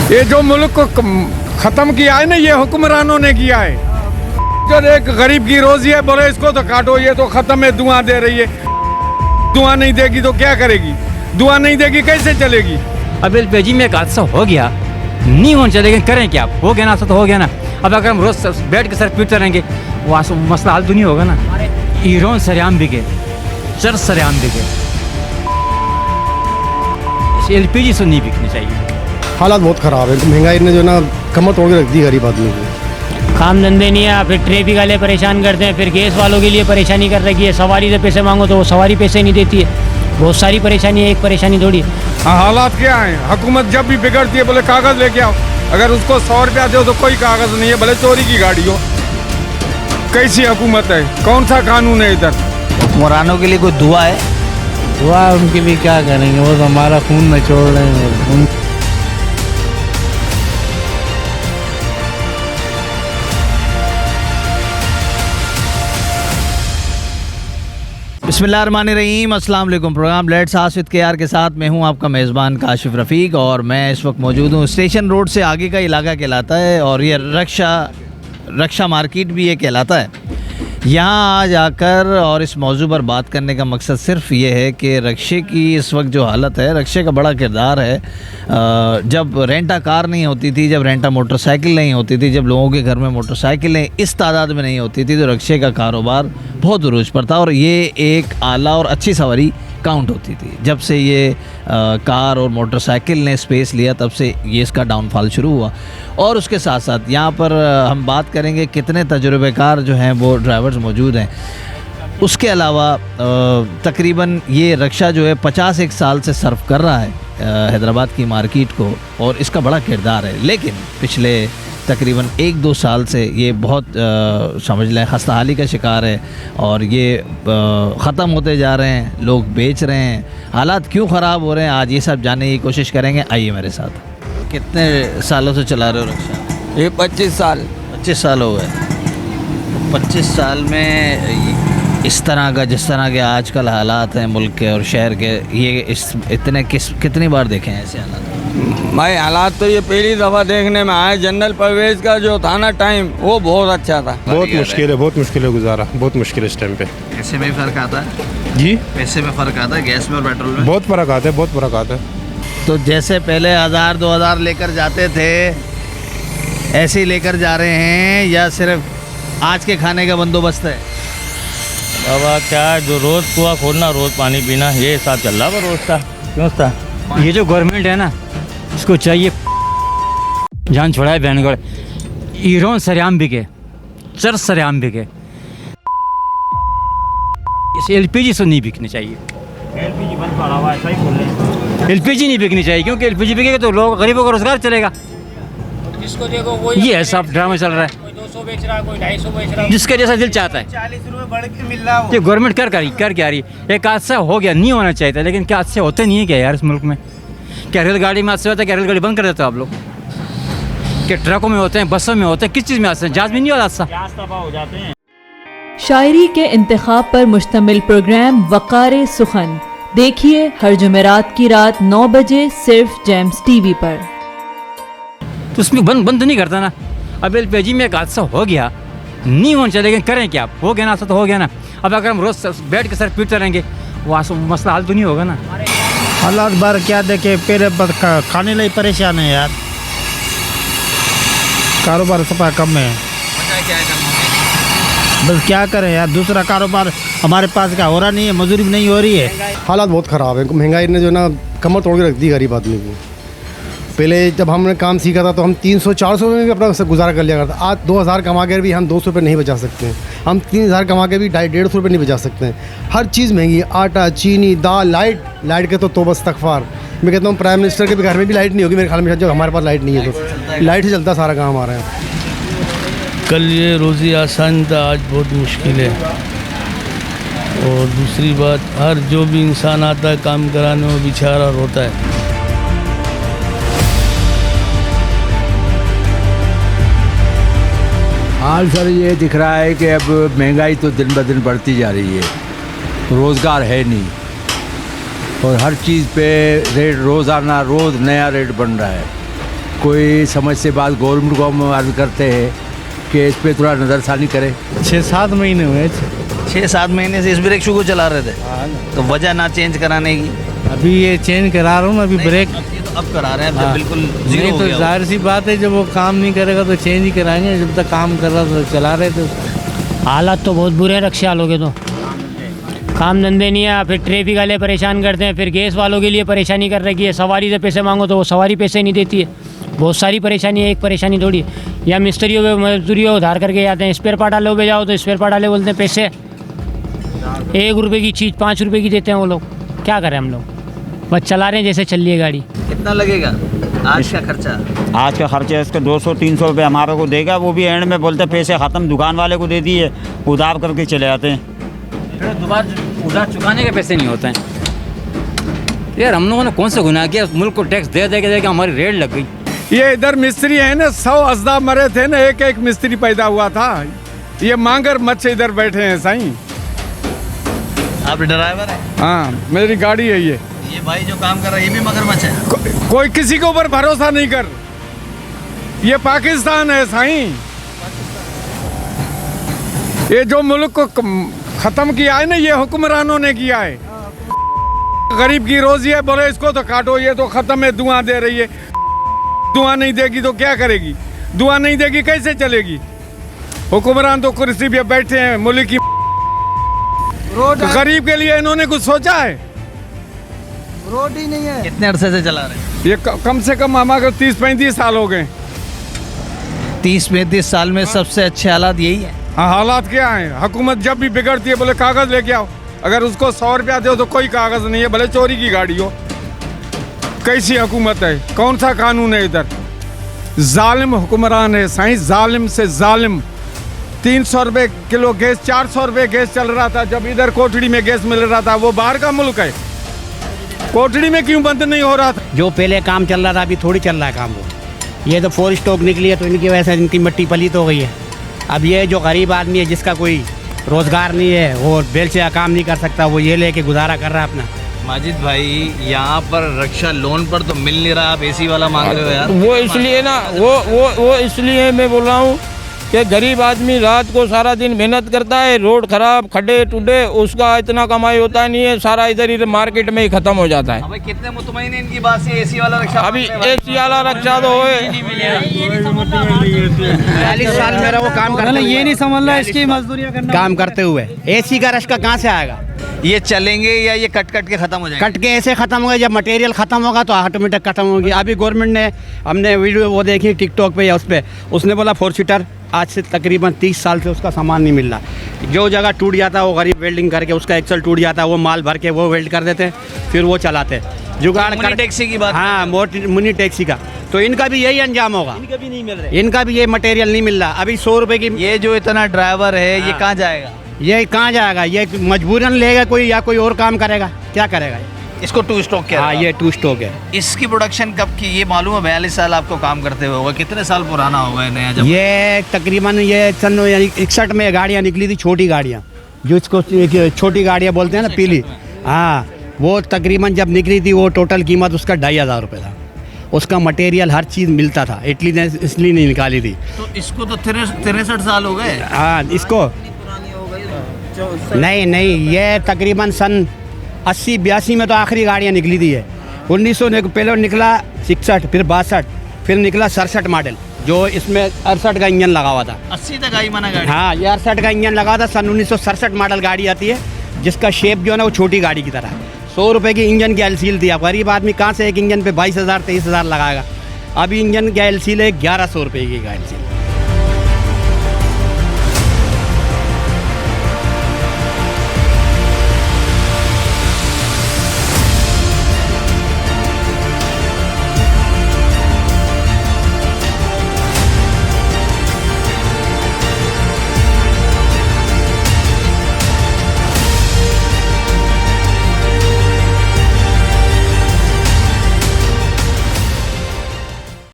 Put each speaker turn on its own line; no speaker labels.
ये जो मुल्क को ख़त्म किया है ना, ये हुक्मरानों ने किया है। जो एक गरीब की रोजी है, बोले इसको तो काटो, ये तो ख़त्म है, दुआ दे रही है। दुआ नहीं देगी तो क्या करेगी? दुआ नहीं देगी कैसे चलेगी?
अब एलपीजी में एक हादसा हो गया, नहीं होना चाहिए, लेकिन करें क्या? हो गया ना, तो हो गया ना। अब अगर हम रोज बैठ के सर पीटते रहेंगे, वो मसला हल तो नहीं होगा ना। ईरान सरेआम बिके, चर्च सरेआम बिके, एलपीजी से नहीं बिकनी चाहिए।
हालात बहुत ख़राब है, महंगाई ने जो ना कमर तोड़ के रख दी गरीब आदमी को।
काम धंधे नहीं है, फिर ट्रैफिक वाले परेशान करते हैं, फिर गैस वालों के लिए परेशानी कर रखी है। सवारी से पैसे मांगो तो वो सवारी पैसे नहीं देती है। बहुत सारी परेशानी है, एक परेशानी थोड़ी।
हालात क्या है? हुकूमत जब भी बिगड़ती है बोले कागज़ लेके आओ, अगर उसको 100 रुपया दो तो कोई कागज़ नहीं है, भले चोरी की गाड़ी हो। कैसी हुकूमत है? कौन सा कानून है इधर?
हुक्मरानों के लिए कोई दुआ है?
दुआ उनके लिए क्या करेंगे, वो तो हमारा खून निचोड़ रहे हैं।
बिस्मिल्लाहिर्रहमानिर्रहीम, अस्सलाम वालेकुम। Programme let's ask with KR के साथ मैं हूं आपका मेज़बान काशिफ रफ़ीक और मैं इस वक्त मौजूद हूं स्टेशन रोड से आगे का इलाका कहलाता है और ये रक्षा मार्केट भी ये कहलाता है। यहाँ आ जाकर और इस मौजू पर बात करने का मकसद सिर्फ ये है कि रक्शे की इस वक्त जो हालत है, रक्शे का बड़ा किरदार है। जब रेंटा कार नहीं होती थी, जब रेंटा मोटरसाइकिल नहीं होती थी, जब लोगों के घर में मोटरसाइकिलें इस तादाद में नहीं होती थी, तो रक्शे का कारोबार बहुत उरूज पर था और ये एक आला और अच्छी सवारी काउंट होती थी। जब से ये कार और मोटरसाइकिल ने स्पेस लिया, तब से ये इसका डाउनफॉल शुरू हुआ। और उसके साथ साथ यहाँ पर हम बात करेंगे कितने तजुर्बेकार जो हैं वो ड्राइवर्स मौजूद हैं। उसके अलावा तकरीबन ये रक्शा जो है 51 साल से सर्व कर रहा है हैदराबाद की मार्केट को और इसका बड़ा किरदार है। लेकिन पिछले तकरीबन 1-2 साल से ये बहुत समझ लें खस्ताहाली का शिकार है और ये ख़त्म होते जा रहे हैं, लोग बेच रहे हैं। हालात क्यों ख़राब हो रहे हैं, आज ये सब जानने की कोशिश करेंगे। आइए मेरे साथ। कितने सालों से चला रहे हो रक्शा?
ये 25 साल।
25 साल हो गए। 25 साल में इस तरह का, जिस तरह के आजकल हालात हैं मुल्क के और शहर के, ये कितनी बार देखे हैं ऐसे हालात?
भाई हालात तो ये पहली दफ़ा देखने में आया। जनरल परवेज का जो था ना टाइम, वो बहुत अच्छा था।
बहुत मुश्किल है गुजारा, बहुत मुश्किल है इस टाइम पे।
पैसे में फ़र्क आता है
जी,
पैसे में फ़र्क आता है, गैस में और पेट्रोल में
बहुत फ़र्क आता है, बहुत फ़र्क आता है।
तो जैसे पहले 1000-2000 लेकर जाते थे, ऐसे ही लेकर जा रहे हैं या सिर्फ आज के खाने का बंदोबस्त है?
बाबा क्या जो रोज़ कुआं खोलना, रोज़ पानी पीना, ये हिसाब चल रहा है रोज़ का। क्यों था?
ये जो गवर्नमेंट है ना, इसको चाहिए जान छोड़ाए बहनगढ़। ईरान सरेआम बिके, चर्च सरेआम बिके, एलपीजी से नहीं बिकनी चाहिए।
एलपीजी बंद पड़ा हुआ है, सही बोल रहे हैं।
एलपीजी नहीं बिकनी चाहिए, क्योंकि एलपीजी बिकेगा तो लोग गरीबों का रोजगार चलेगा।
जिसको देखो वही
ये सब ड्रामा चल रहा है,
कोई 200 बेच रहा है, कोई 250 बेच रहा है।
जिसका जैसा दिल चाहता है।
40 रुपए बढ़ के मिल रहा है।
ये गवर्नमेंट कर क्या रही? एक हादसा हो गया, नहीं होना चाहिए था, लेकिन क्या हादसे होते नहीं है क्या यार इस मुल्क में? क्या रेलगाड़ी में हादसे होता है? क्या रेलगाड़ी बंद कर देते हो आप लोग? क्या ट्रकों में होते हैं, बसों में होते हैं, किस चीज़ में हादसे? जहाज में नहीं होता हादसा।
हो जाते हैं।
शायरी के इंतखाब पर मुश्तमिल प्रोग्राम वक़ार सुखन देखिए हर जुमेरात की रात 9 बजे सिर्फ जेम्स टीवी पर।
तो उसमें बंद नहीं करता ना। अब एलपीजी में एक हादसा हो गया, नहीं होना चाहिए, लेकिन करें क्या? हो गया ना, तो हो गया ना। अब अगर हम रोज बैठ के सर पीटते रहेंगे, वो मसला हल तो नहीं होगा ना।
हालात बार क्या देखे, पहले खाने लिए परेशान है यार, कारोबार सफा कम है। बस क्या करें यार, दूसरा कारोबार हमारे पास का हो रहा नहीं है, मजदूरी भी नहीं हो रही है।
हालात बहुत ख़राब है, महंगाई ने जो ना कमर तोड़ के रख दी गरीब आदमी को। पहले जब हमने काम सीखा था तो हम 300-400 में भी अपना गुजारा कर लिया करता। आज 2000 कमा कर भी हम 200 रुपये नहीं बचा सकते हैं, हम 3000 कमा के भी 150 रुपये नहीं बचा सकते हैं। हर चीज़ महंगी है, आटा, चीनी, दाल, लाइट के तो तौबा इस्तग़फ़ार। मैं कहता हूँ प्राइम मिनिस्टर के भी घर में भी लाइट नहीं होगी मेरे ख्याल में, जब हमारे पास लाइट नहीं है तो लाइट से चलता सारा काम हमारा है।
कल ये रोज़ी आसान था, आज बहुत मुश्किल है। और दूसरी बात, हर जो भी इंसान आता है काम कराने, वो बेचारा रोता है।
हाल सर ये दिख रहा है कि अब महंगाई तो दिन ब दिन बढ़ती जा रही है, रोज़गार है नहीं और हर चीज़ पे रेट रोज़ाना रोज़ नया रेट बन रहा है। कोई समझ से बात गवर्नमेंट को हम अर्ज करते हैं कि इस पे थोड़ा नज़रसानी करे।
6-7 महीने हुए।
6-7 महीने से इस ब्रेक शू को चला रहे थे, तो वजह ना चेंज कराने की?
अभी ये चेंज करा रहा हूँ, अभी ब्रेक
अब करा रहे हैं, अब बिल्कुल जीरो
नहीं
हो
तो
गया।
जाहिर सी बात है, जब वो काम नहीं करेगा तो चेंज ही कराएंगे। जब तक काम कर रहा तो चला रहे थे।
हालात तो बहुत बुरे हैं रिक्शा वालों के, तो काम धंधे नहीं है, फिर ट्रैफिक वाले परेशान करते हैं, फिर गैस वालों के लिए परेशानी कर रखी है। सवारी से पैसे मांगो तो वो सवारी पैसे नहीं देती है। बहुत सारी परेशानी है, एक परेशानी थोड़ी है। या मिस्त्रियों के मजदूरियों उधार करके जाते हैं, स्पेयर पार्ट वाले पे जाओ तो स्पेयर पार्ट वाले बोलते हैं पैसे 1 रुपये की चीज़ 5 रुपये की देते हैं वो लोग। क्या करें हम लोग, बस चला रहे हैं जैसे चल रही है गाड़ी।
कितना लगेगा आज का खर्चा?
आज का खर्चा इसका 200-300 रुपये हमारे को देगा, वो भी एंड में बोलते पैसे ख़त्म, दुकान वाले को दे दिए, उधार करके चले जाते हैं।
फिर दोबारा उधार चुकाने के पैसे नहीं होते हैं। यार हम लोगों ने कौन सा गुनाह किया, मुल्क को टैक्स दे दे के हमारी रेट लग गई।
ये इधर मिस्त्री है ना, 100 अजदा मरे थे ना, एक मिस्त्री पैदा हुआ था। ये मांगर मत से इधर बैठे हैं साईं।
आप ड्राइवर है?
हाँ, मेरी गाड़ी है ये।
ये भाई जो काम कर रहा है ये भी मगरमच्छ है?
कोई किसी के ऊपर भरोसा नहीं कर। ये पाकिस्तान है साईं। ये जो मुल्क को खत्म किया है ना, ये हुक्मरानों ने किया है। गरीब की रोजी है, बोले इसको तो काटो, ये तो खत्म है, दुआ दे रही है। दुआ नहीं देगी तो क्या करेगी? दुआ नहीं देगी कैसे चलेगी? हुक्मरान तो कुर्सी पे बैठे हैं, मुल्क की गरीब के लिए इन्होंने कुछ सोचा है?
रोड ही नहीं है। कितने अरसे से चला रहे हैं?
ये कम से कम हमारे 30-35 साल हो गए।
30-35 साल में सबसे अच्छे हालात यही है।
हाँ, हालात क्या है? हुकूमत जब भी बिगड़ती है बोले कागज लेके आओ। अगर उसको 100 रुपया दो तो कोई कागज नहीं है, भले चोरी की गाड़ी हो। कैसी हुकूमत है? कौन सा कानून है इधर? जालिम हुक्मरान है साईं, जालिम से जालिम। 300 रुपये किलो गैस, 400 रुपये गैस चल रहा था जब इधर कोठड़ी में गैस मिल रहा था। वो बाहर का मुल्क है, कोठड़ी में क्यों बंद नहीं हो रहा था?
जो पहले काम चल रहा था अभी थोड़ी चल रहा है काम। वो ये तो 4 स्टॉक निकली है तो इनकी वजह से इनकी मिट्टी पलीत हो गई है। अब ये जो गरीब आदमी है जिसका कोई रोज़गार नहीं है, वो बेल से काम नहीं कर सकता, वो ये लेके गुजारा कर रहा है अपना।
माजिद भाई, यहाँ पर रक्षा लोन पर तो मिल नहीं रहा, आप एसी वाला मांग रहे हो यार।
वो इसलिए ना, वो इसलिए मैं बोल रहा हूँ कि गरीब आदमी रात को सारा दिन मेहनत करता है, रोड खराब, खड्डे टूटे, उसका इतना कमाई होता नहीं है, सारा इधर मार्केट में ही खत्म हो जाता है।
अबे कितने मुतमईन है इनकी बात से? एसी वाला रक्षा
अभी एसी वाला रक्षा तो है।
40 साल मेरा वो काम करना, ये नहीं समझ रहा इसकी मजदूरियाँ करना काम करते हुए। एसी का रश्का कहाँ से आएगा?
ये चलेंगे या ये कट के खत्म हो जाएंगे?
कट के ऐसे खत्म होगा, जब मटेरियल खत्म होगा तो ऑटोमेटिक खत्म होगी। अभी गवर्नमेंट ने, हमने वीडियो वो देखी टिकटॉक पे या उस पर, उसने बोला 4 सीटर आज से तकरीबन 30 साल से उसका सामान नहीं मिल रहा। जो जगह टूट जाता है वो गरीब वेल्डिंग करके, उसका एक्सल टूट जाता है वो माल भर के वो वेल्ड कर देते हैं, फिर वो चलाते जुगाड़ कर।
टैक्सी की बात?
हाँ, मुनी टैक्सी का। तो इनका भी यही अंजाम होगा।
इनका भी नहीं मिल रहा,
इनका भी ये मटेरियल नहीं मिल रहा। अभी 100 रुपये की
ये जो इतना ड्राइवर है ये कहाँ जाएगा?
ये कहाँ जाएगा? ये मजबूरन लेगा कोई, या कोई और काम करेगा, क्या करेगा?
इसको 2 स्टॉक क्या?
हाँ, ये 2 स्टॉक है।
इसकी प्रोडक्शन कब की? ये मालूम है 42 साल आपको काम करते हुए होगा। कितने साल पुराना होगा ये नया? जब
ये तकरीबन ये सन 61 में गाड़ियाँ निकली थी, छोटी गाड़ियाँ, जिसको छोटी गाड़ियाँ बोलते हैं ना, पीली। हाँ, वो तकरीबन जब निकली थी वो टोटल कीमत उसका 2500 रुपये था। उसका मटेरियल हर चीज़ मिलता था, इटली ने इसलिए नहीं निकाली थी।
तो इसको तो 63 साल हो गए।
हाँ, इसको नहीं, ये तकरीबन सन 80-82 में तो आखिरी गाड़ियाँ निकली थी। 1900 पहले निकला 66, फिर 62, फिर निकला 67 मॉडल, जो इसमें 68 का इंजन लगा हुआ था।
80 तक आई माना गाड़ी?
हाँ, ये 68 का इंजन लगा था। सन 1967 मॉडल गाड़ी आती है जिसका शेप जो है ना वो छोटी गाड़ी की तरह। 100 रुपये की इंजन की एलसील थी। अब गरीब आदमी कहाँ से एक इंजन पे 22,000-23,000 लगाएगा? अभी इंजन की एलसील है 1100 रुपये की एलसील।